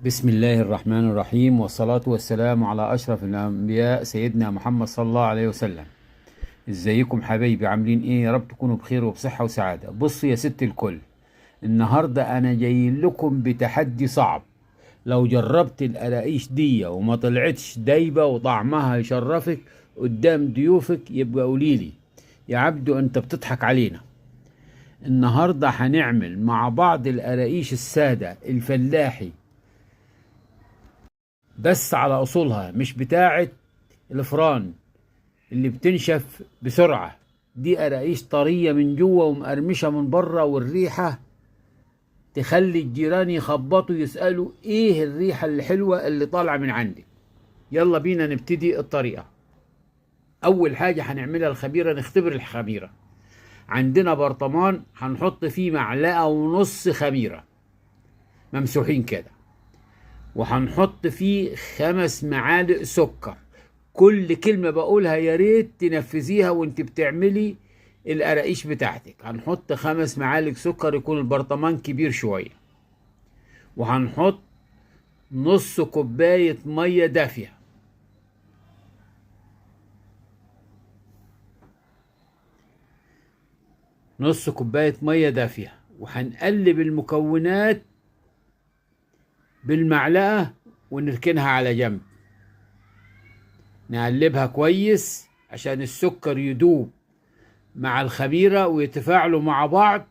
بسم الله الرحمن الرحيم، والصلاة والسلام على أشرف الأنبياء سيدنا محمد صلى الله عليه وسلم. ازيكم حبايبي؟ عاملين ايه؟ يا رب تكونوا بخير وبصحة وسعادة. بصوا يا ست الكل، النهاردة أنا جاي لكم بتحدي صعب. لو جربت القراقيش دي وما طلعتش دايبة وطعمها يشرفك قدام ضيوفك، يبقى قوليلي يا عبدو أنت بتضحك علينا. النهاردة هنعمل مع بعض القراقيش السادة الفلاحي، بس على اصولها، مش بتاعه الفران اللي بتنشف بسرعه. دي قراقيش طريه من جوه ومقرمشه من بره، والريحه تخلي الجيران يخبطوا يسالوا ايه الريحه الحلوه اللي طالعه من عندك. يلا بينا نبتدي الطريقه. اول حاجه هنعملها الخميره، نختبر الخميره. عندنا برطمان هنحط فيه معلقه ونص خميره ممسوحين كده، وهنحط فيه 5 معالق سكر. كل كلمة بقولها يا ريت تنفذيها وانت بتعملي القراقيش بتاعتك. هنحط 5 معالق سكر، يكون البرطمان كبير شوية. وهنحط نص كوباية مية دافية. نص كوباية مية دافية، وهنقلب المكونات بالمعلقة ونركنها على جنب. نقلبها كويس عشان السكر يدوب مع الخميرة ويتفاعلوا مع بعض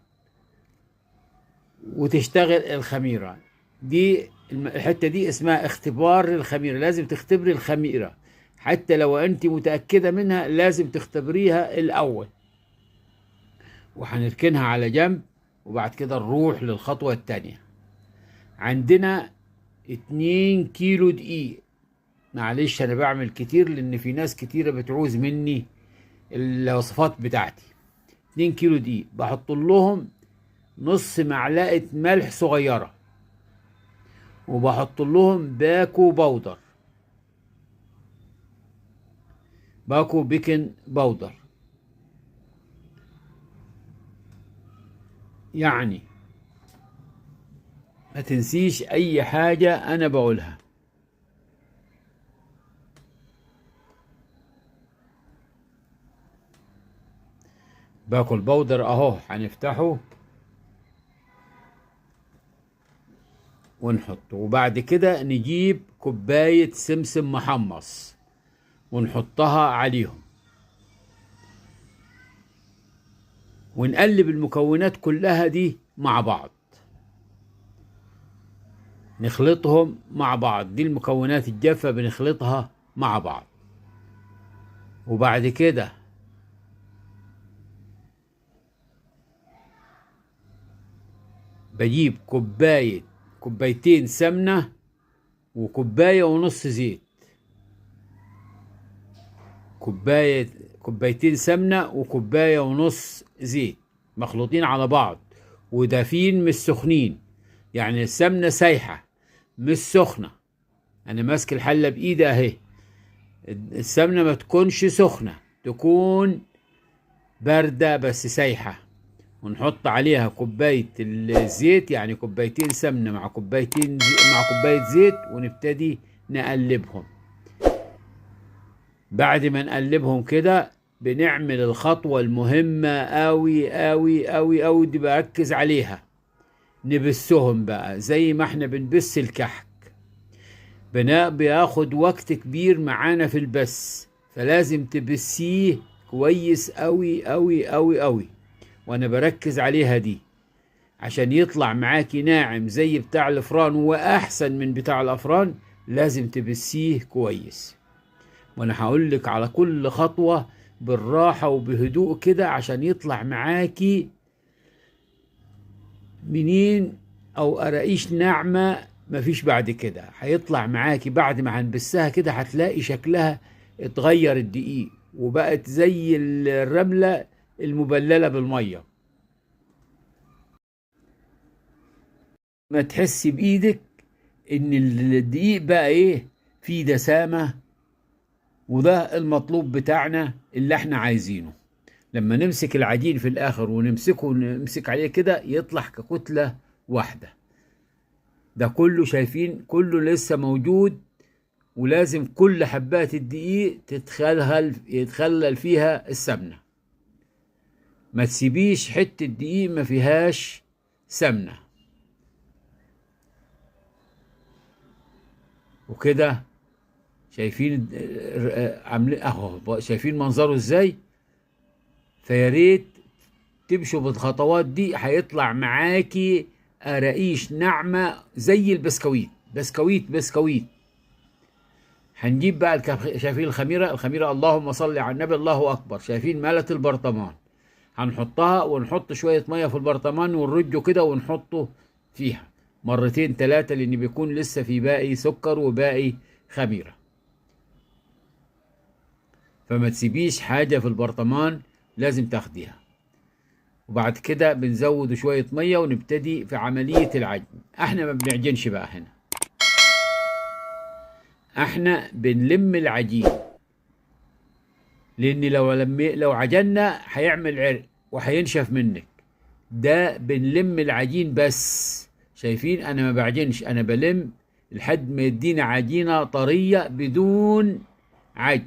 وتشتغل الخميرة دي. الحتة دي اسمها اختبار الخميرة. لازم تختبري الخميرة، حتى لو انت متأكدة منها لازم تختبريها الأول. وهنركنها على جنب، وبعد كده نروح للخطوة التانية. عندنا 2 كيلو دقيق. معلش انا بعمل كتير لان في ناس كتيرة بتعوز مني الوصفات بتاعتي. 2 كيلو دقيق بحط لهم نص معلقة ملح صغيرة، وبحط لهم باكو بيكن باودر. يعني ما تنسيش اي حاجة انا بقولها. باكو البودر اهو، هنفتحه ونحطه. وبعد كده نجيب كوباية سمسم محمص ونحطها عليهم، ونقلب المكونات كلها دي مع بعض، نخلطهم مع بعض. دي المكونات الجافة بنخلطها مع بعض. وبعد كده بجيب كوبايتين سمنة وكوباية ونص زيت. كوبايتين سمنة وكوباية ونص زيت مخلوطين على بعض ودافين مش سخنين. يعني السمنة سايحة مش سخنة. أنا ماسك الحلة بإيدي أهي. السمنة ما تكونش سخنة، تكون باردة بس سايحة. ونحط عليها كوباية الزيت، يعني كوبايتين سمنة مع كوباية زيت، ونبتدي نقلبهم. بعد ما نقلبهم كده بنعمل الخطوة المهمة أوي أوي أوي أوي دي، بركز عليها. نبسهم بقى زي ما احنا بنبس الكحك. بناء بياخد وقت كبير معانا في البس، فلازم تبسيه كويس أوي أوي أوي أوي. وأنا بركز عليها دي عشان يطلع معاكي ناعم زي بتاع الافران واحسن من بتاع الافران. لازم تبسيه كويس. وانا هقول لك على كل خطوة بالراحة وبهدوء كده عشان يطلع معاكي منين او قراقيش ناعمة. مفيش بعد كده هيطلع معاكي بعد ما هنبسها كده هتلاقي شكلها اتغير الدقيق وبقت زي الرملة المبللة بالمية. ما تحسي بايدك ان الدقيق بقى ايه؟ فيه دسامة. وده المطلوب بتاعنا اللي احنا عايزينه. لما نمسك العجين في الاخر ونمسك عليه كده يطلع ككتلة واحدة. ده كله شايفين كله لسه موجود، ولازم كل حبات الدقيق يتخلل فيها السمنة. ما تسيبيش حتة دقيق ما فيهاش سمنة. وكده شايفين عاملين اهو، شايفين منظره ازاي. فياريت تمشوا بالخطوات دي، هيطلع معاكي قراقيش ناعمة زي البسكويت، بسكويت. هنجيب بقى شايفين الخميرة، اللهم صل على النبي، الله أكبر. شايفين ملت البرطمان، هنحطها ونحط شوية مية في البرطمان ونرجه كده ونحطه فيها مرتين 3، لأن بيكون لسه في باقي سكر وباقي خميرة. فما تسيبيش حاجة في البرطمان، لازم تاخديها. وبعد كده بنزود شوية مية ونبتدي في عملية العجن. احنا ما بنعجنش بقى هنا، احنا بنلم العجين، لان لو عجنا هيعمل عرق وهينشف منك. ده بنلم العجين بس. شايفين انا ما بعجنش، انا بلم لحد ما يدينا عجينة طرية بدون عجن.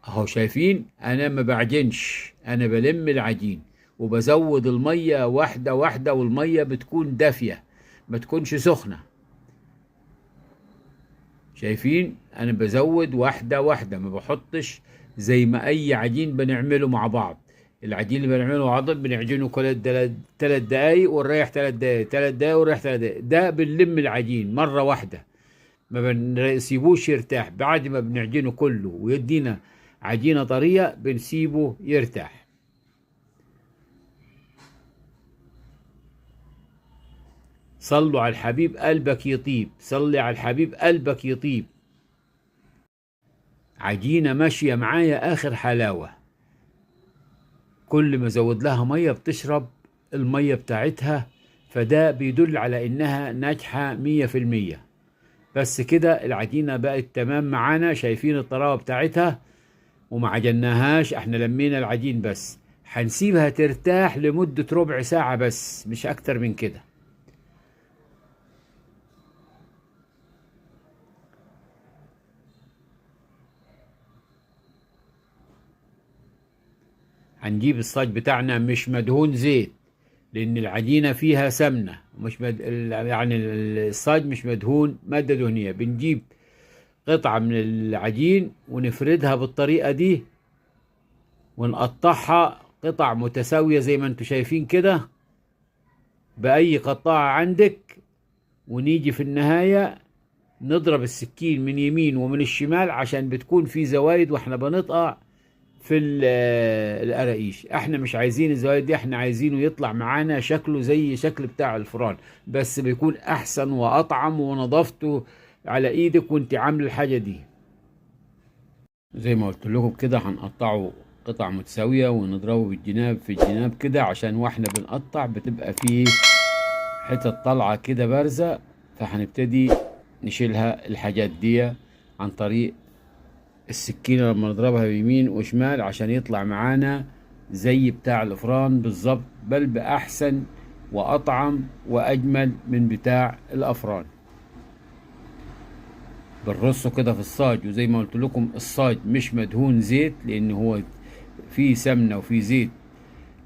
اهو شايفين انا ما بعجنش، انا بلم العجين وبزود المية واحدة واحدة، والمية بتكون دافية ما تكونش سخنة. شايفين انا بزود واحدة واحدة، ما بحطش زي ما اي عجين بنعمله مع بعض. العجين اللي بنعمله عضل بنعجنه كل 3 دقايق ونريح 3 دقايق، 3 دقايق ونريح 3 دقايق. ده بنلم العجين مرة واحدة، ما بنسيبوش يرتاح. بعد ما بنعجنه كله ويدينا عجينة طرية بنسيبه يرتاح. صلوا على الحبيب قلبك يطيب، صلي على الحبيب قلبك يطيب. عجينة ماشية معايا آخر حلاوة. كل ما زود لها مية بتشرب المية بتاعتها، فده بيدل على إنها ناجحة 100%. بس كده العجينة بقت تمام معانا. شايفين الطراوة بتاعتها، وما عجناهاش، احنا لمينا العجين بس. هنسيبها ترتاح لمدة ربع ساعة بس، مش أكتر من كده. هنجيب الصاج بتاعنا مش مدهون زيت، لأن العجينة فيها سمنة، مش يعني الصاج مش مدهون مادة دهنية. بنجيب قطعة من العجين ونفردها بالطريقة دي، ونقطعها قطع متساوية زي ما انتم شايفين كده بأي قطاعة عندك. ونيجي في النهاية نضرب السكين من يمين ومن الشمال، عشان بتكون في زوايد واحنا بنقطع في القراقيش. احنا مش عايزين الزوايد دي، احنا عايزينه يطلع معانا شكله زي شكل بتاع الفران، بس بيكون احسن واطعم ونظافته على ايدك وانت عامل الحاجة دي. زي ما قلت لكم كده هنقطعه قطع متساوية ونضربه بالجناب في الجناب كده، عشان واحنا بنقطع بتبقى فيه حتة طالعة كده بارزة. فهنبتدي نشيلها الحاجات دي عن طريق السكينة لما نضربها بيمين وشمال، عشان يطلع معانا زي بتاع الافران بالظبط، بل بأحسن وأطعم وأجمل من بتاع الأفران. بنرصه كده في الصاج، وزي ما قلت لكم الصاج مش مدهون زيت، لأن هو فيه سمنة وفيه زيت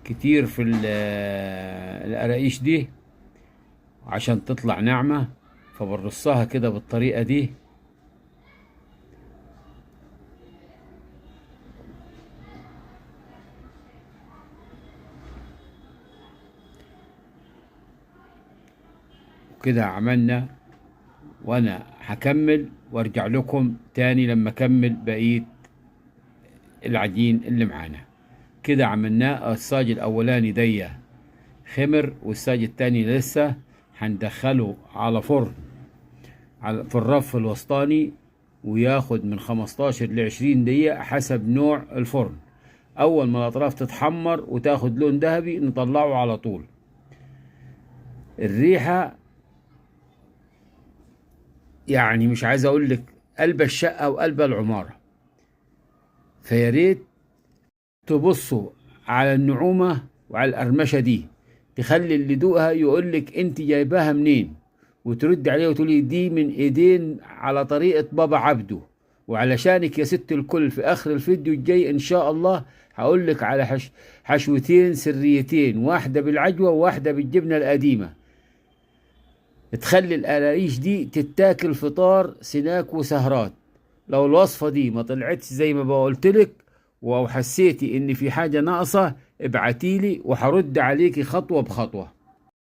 كتير في القراقيش دي عشان تطلع ناعمة. فبنرصها كده بالطريقة دي. وكده عملنا، وانا هكمل وارجع لكم تاني لما اكمل بقية العجين اللي معانا. كده عملناه. الصاج الاولاني دي خمر، والصاج التاني لسه. هندخله على فرن في الرف الوسطاني، وياخد من 15 ل 20 دقيقة حسب نوع الفرن. اول ما الاطراف تتحمر وتاخد لون ذهبي نطلعه على طول. الريحة يعني مش عايز اقول لك قلب الشقة وقلب العمارة. فياريت تبصوا على النعومة وعلى القرمشة دي. تخلي اللي دوقها يقولك انت جايباها منين، وترد عليه وتقولي دي من ايدين على طريقة بابا عبده. وعلشانك يا ست الكل في اخر الفيديو الجاي ان شاء الله هقولك على حشوتين سريتين، واحدة بالعجوة وواحدة بالجبنة القديمة، تخلي القراقيش دي تتاكل فطار سناك وسهرات. لو الوصفة دي ما طلعتش زي ما بقولتلك، او حسيتي ان في حاجة ناقصة ابعتيلي وهرد عليكي خطوة بخطوة.